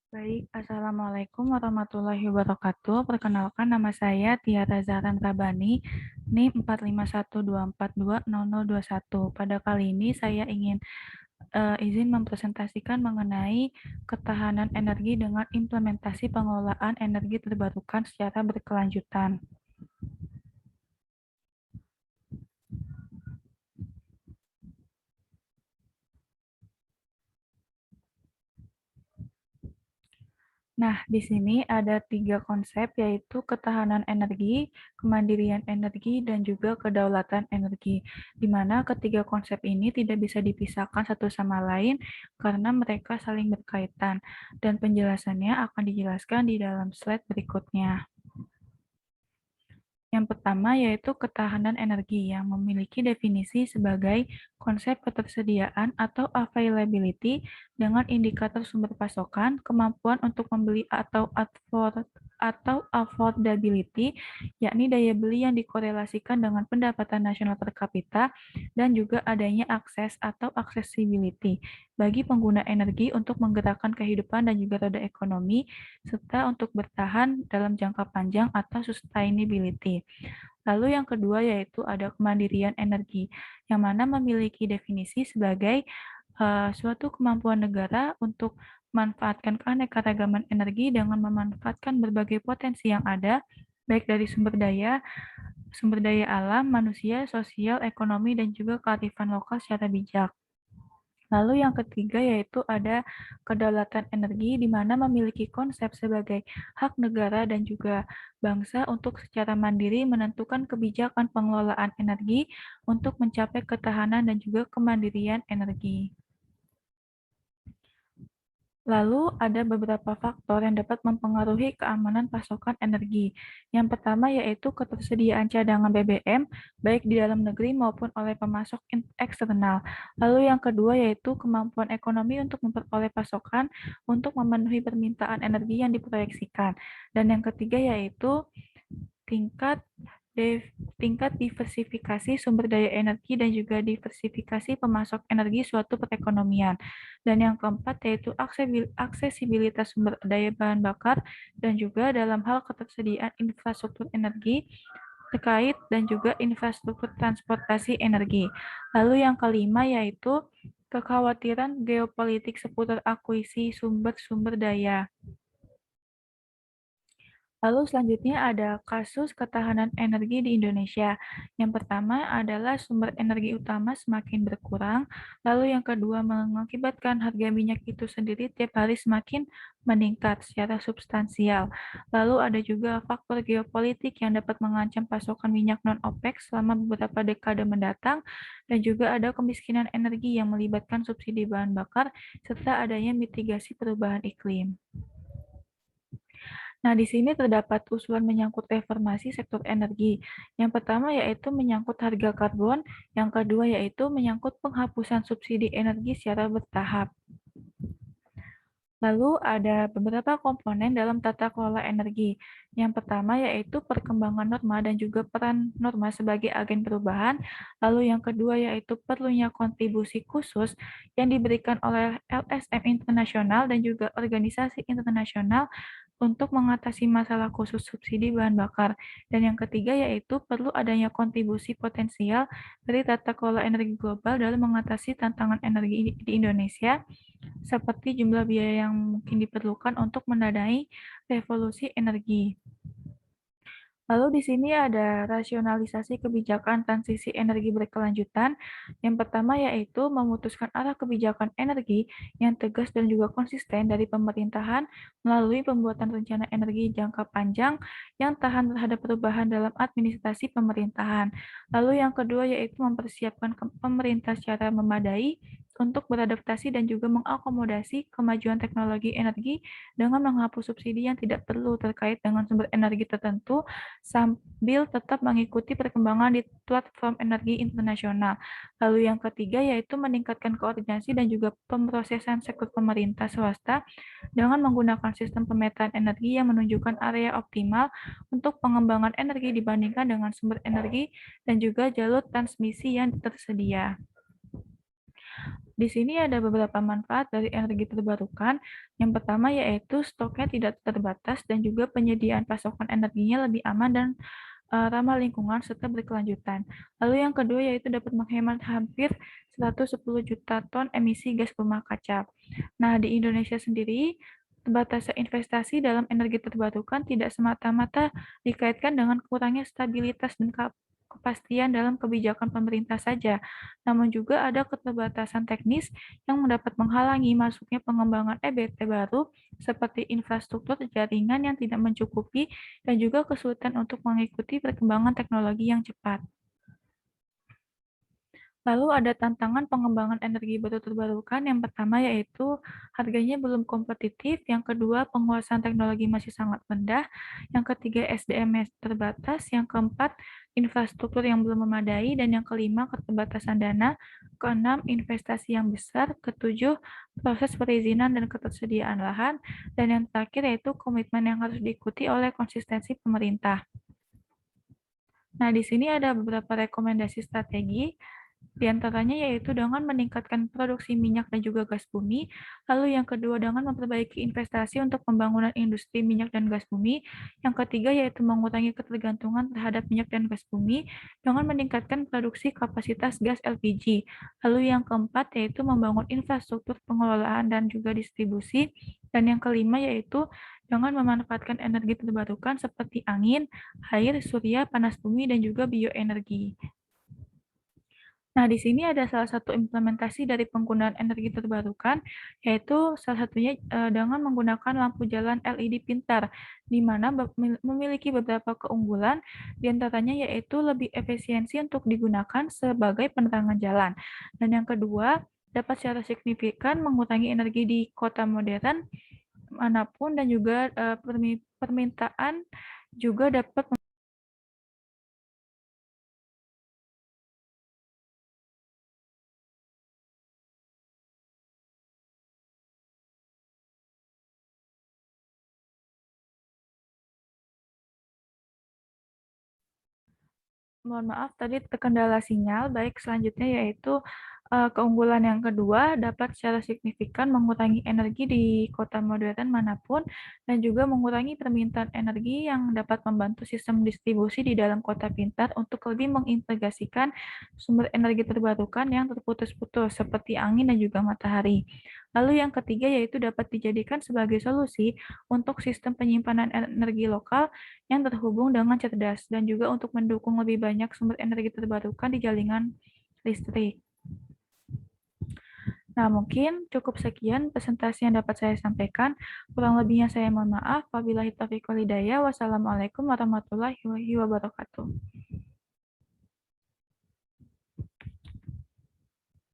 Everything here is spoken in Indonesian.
Baik, Assalamualaikum warahmatullahi wabarakatuh. Perkenalkan nama saya Tiara Zahran Rabani, NIM 4512420021. Pada kali ini saya ingin izin mempresentasikan mengenai ketahanan energi dengan implementasi pengelolaan energi terbarukan secara berkelanjutan. Nah, di sini ada 3 konsep, yaitu ketahanan energi, kemandirian energi, dan juga kedaulatan energi, di mana ketiga konsep ini tidak bisa dipisahkan satu sama lain karena mereka saling berkaitan, dan penjelasannya akan dijelaskan di dalam slide berikutnya. Yang pertama yaitu ketahanan energi yang memiliki definisi sebagai konsep ketersediaan atau availability dengan indikator sumber pasokan, kemampuan untuk membeli atau affordability, yakni daya beli yang dikorelasikan dengan pendapatan nasional per kapita, dan juga adanya akses atau accessibility bagi pengguna energi untuk menggerakkan kehidupan dan juga roda ekonomi, serta untuk bertahan dalam jangka panjang atau sustainability. Lalu yang kedua yaitu ada kemandirian energi, yang mana memiliki definisi sebagai suatu kemampuan negara untuk memanfaatkan keanekaragaman energi dengan memanfaatkan berbagai potensi yang ada, baik dari sumber daya alam, manusia, sosial, ekonomi, dan juga kearifan lokal secara bijak. Lalu yang ketiga yaitu ada kedaulatan energi, di mana memiliki konsep sebagai hak negara dan juga bangsa untuk secara mandiri menentukan kebijakan pengelolaan energi untuk mencapai ketahanan dan juga kemandirian energi. Lalu ada beberapa faktor yang dapat mempengaruhi keamanan pasokan energi. Yang pertama yaitu ketersediaan cadangan BBM, baik di dalam negeri maupun oleh pemasok eksternal. Lalu yang kedua yaitu kemampuan ekonomi untuk memperoleh pasokan untuk memenuhi permintaan energi yang diproyeksikan. Dan yang ketiga yaitu tingkat tingkat diversifikasi sumber daya energi dan juga diversifikasi pemasok energi suatu perekonomian. Dan yang keempat yaitu aksesibilitas sumber daya bahan bakar dan juga dalam hal ketersediaan infrastruktur energi terkait dan juga infrastruktur transportasi energi. Lalu yang kelima yaitu kekhawatiran geopolitik seputar akuisisi sumber-sumber daya. Lalu selanjutnya ada kasus ketahanan energi di Indonesia. Yang pertama adalah sumber energi utama semakin berkurang, lalu yang kedua mengakibatkan harga minyak itu sendiri tiap hari semakin meningkat secara substansial. Lalu ada juga faktor geopolitik yang dapat mengancam pasokan minyak non-OPEC selama beberapa dekade mendatang, dan juga ada kemiskinan energi yang melibatkan subsidi bahan bakar, serta adanya mitigasi perubahan iklim. Nah, di sini terdapat usulan menyangkut reformasi sektor energi. Yang pertama yaitu menyangkut harga karbon, yang kedua yaitu menyangkut penghapusan subsidi energi secara bertahap. Lalu ada beberapa komponen dalam tata kelola energi. Yang pertama yaitu perkembangan norma dan juga peran norma sebagai agen perubahan. Lalu yang kedua yaitu perlunya kontribusi khusus yang diberikan oleh LSM internasional dan juga organisasi internasional untuk mengatasi masalah khusus subsidi bahan bakar. Dan yang ketiga yaitu perlu adanya kontribusi potensial dari tata kelola energi global dalam mengatasi tantangan energi di Indonesia, seperti jumlah biaya yang mungkin diperlukan untuk mendanai revolusi energi. Lalu di sini ada rasionalisasi kebijakan transisi energi berkelanjutan. Yang pertama yaitu memutuskan arah kebijakan energi yang tegas dan juga konsisten dari pemerintahan melalui pembuatan rencana energi jangka panjang yang tahan terhadap perubahan dalam administrasi pemerintahan. Lalu yang kedua yaitu mempersiapkan pemerintah secara memadai untuk beradaptasi dan juga mengakomodasi kemajuan teknologi energi dengan menghapus subsidi yang tidak perlu terkait dengan sumber energi tertentu sambil tetap mengikuti perkembangan di platform energi internasional. Lalu yang ketiga yaitu meningkatkan koordinasi dan juga pemrosesan sektor pemerintah swasta dengan menggunakan sistem pemetaan energi yang menunjukkan area optimal untuk pengembangan energi dibandingkan dengan sumber energi dan juga jalur transmisi yang tersedia. Di sini ada beberapa manfaat dari energi terbarukan. Yang pertama yaitu stoknya tidak terbatas dan juga penyediaan pasokan energinya lebih aman dan ramah lingkungan serta berkelanjutan. Lalu yang kedua yaitu dapat menghemat hampir 110 juta ton emisi gas rumah kaca. Nah, di Indonesia sendiri, terbatasnya investasi dalam energi terbarukan tidak semata-mata dikaitkan dengan kurangnya stabilitas dan kepastian dalam kebijakan pemerintah saja, namun juga ada keterbatasan teknis yang dapat menghalangi masuknya pengembangan EBT baru seperti infrastruktur jaringan yang tidak mencukupi dan juga kesulitan untuk mengikuti perkembangan teknologi yang cepat. Lalu ada tantangan pengembangan energi baru terbarukan. Yang pertama yaitu harganya belum kompetitif, yang kedua penguasaan teknologi masih sangat rendah, yang ketiga SDM terbatas, yang keempat infrastruktur yang belum memadai, dan yang kelima keterbatasan dana, keenam investasi yang besar, ketujuh proses perizinan dan ketersediaan lahan, dan yang terakhir yaitu komitmen yang harus diikuti oleh konsistensi pemerintah. Nah, di sini ada beberapa rekomendasi strategi, di antaranya yaitu dengan meningkatkan produksi minyak dan juga gas bumi, lalu yang kedua dengan memperbaiki investasi untuk pembangunan industri minyak dan gas bumi, yang ketiga yaitu mengurangi ketergantungan terhadap minyak dan gas bumi dengan meningkatkan produksi kapasitas gas LPG, lalu yang keempat yaitu membangun infrastruktur pengelolaan dan juga distribusi, dan yang kelima yaitu dengan memanfaatkan energi terbarukan seperti angin, air, surya, panas bumi, dan juga bioenergi. Nah, di sini ada salah satu implementasi dari penggunaan energi terbarukan, yaitu salah satunya dengan menggunakan lampu jalan LED pintar, di mana memiliki beberapa keunggulan, di antaranya yaitu lebih efisiensi untuk digunakan sebagai penerangan jalan. Dan yang kedua, dapat secara signifikan mengurangi energi di kota modern manapun dan juga permintaan juga dapat. Mohon maaf, tadi terkendala sinyal. Baik, selanjutnya yaitu keunggulan yang kedua dapat secara signifikan mengurangi energi di kota modern manapun dan juga mengurangi permintaan energi yang dapat membantu sistem distribusi di dalam kota pintar untuk lebih mengintegrasikan sumber energi terbarukan yang terputus-putus seperti angin dan juga matahari. Lalu yang ketiga yaitu dapat dijadikan sebagai solusi untuk sistem penyimpanan energi lokal yang terhubung dengan cerdas dan juga untuk mendukung lebih banyak sumber energi terbarukan di jaringan listrik. Nah, mungkin cukup sekian presentasi yang dapat saya sampaikan. Kurang lebihnya saya mohon maaf. Wabillahi taufiq wal hidayah. Wassalamualaikum warahmatullahi wabarakatuh.